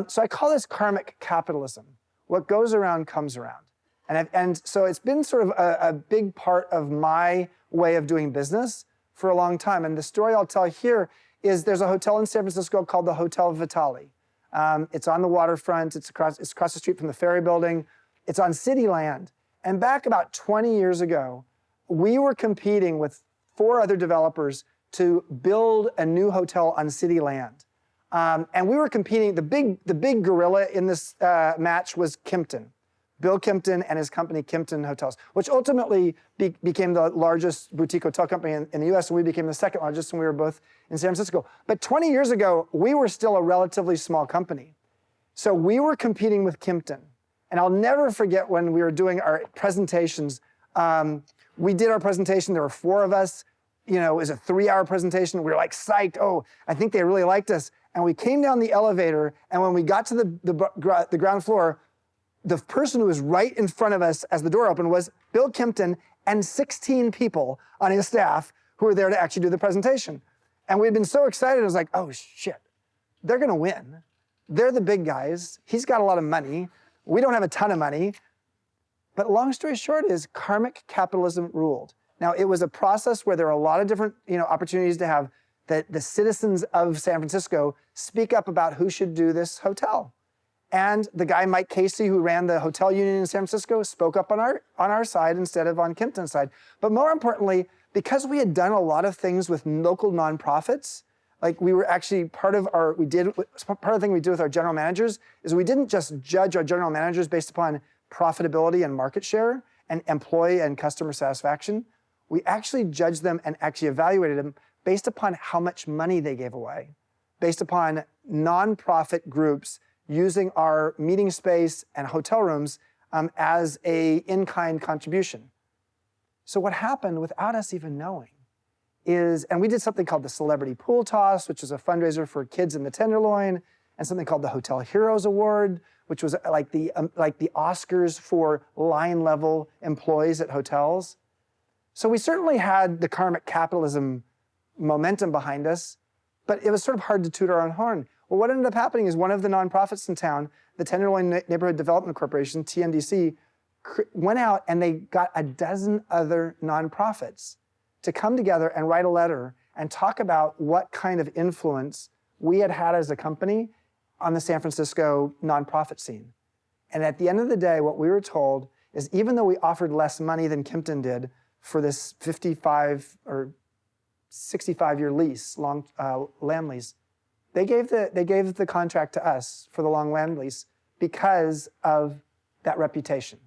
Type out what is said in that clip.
So I call this karmic capitalism. What goes around comes around. And so it's been sort of a big part of my way of doing business for a long time. And the story I'll tell here is there's a hotel in San Francisco called the Hotel Vitale. It's on the waterfront. It's across the street from the Ferry Building. It's on city land. And back about 20 years ago, we were competing with 4 other developers to build a new hotel on city land. And we were competing, the big gorilla in this match was Kimpton. Bill Kimpton and his company, Kimpton Hotels, which ultimately became the largest boutique hotel company in the US, and we became the second largest, and we were both in San Francisco. But 20 years ago, we were still a relatively small company. So we were competing with Kimpton. And I'll never forget when we were doing our presentations. We did our presentation, there were 4 of us. You know, it was a 3-hour presentation. We were like psyched, oh, I think they really liked us. And we came down the elevator, and when we got to the ground floor, the person who was right in front of us as the door opened was Bill Kimpton and 16 people on his staff who were there to actually do the presentation. And we'd been so excited, it was like, oh shit, they're gonna win. They're the big guys. He's got a lot of money. We don't have a ton of money. But long story short is karmic capitalism ruled. Now, it was a process where there were a lot of different opportunities to have the citizens of San Francisco speak up about who should do this hotel. And the guy, Mike Casey, who ran the hotel union in San Francisco, spoke up on our side instead of on Kimpton's side. But more importantly, because we had done a lot of things with local nonprofits, like we were actually part of the thing we did with our general managers is we didn't just judge our general managers based upon profitability and market share and employee and customer satisfaction. We actually judged them and actually evaluated them based upon how much money they gave away, based upon nonprofit groups using our meeting space and hotel rooms as a in-kind contribution. So what happened without us even knowing is, and we did something called the Celebrity Pool Toss, which is a fundraiser for kids in the Tenderloin, and something called the Hotel Heroes Award, which was like the Oscars for line-level employees at hotels. So we certainly had the karmic capitalism momentum behind us, but it was sort of hard to toot our own horn. Well, what ended up happening is one of the nonprofits in town, the Tenderloin Neighborhood Development Corporation, TNDC, went out and they got a dozen other nonprofits to come together and write a letter and talk about what kind of influence we had had as a company on the San Francisco nonprofit scene. And at the end of the day, what we were told is even though we offered less money than Kimpton did for this 55 or 65-year lease, long land lease, they gave the contract to us for the long land lease because of that reputation.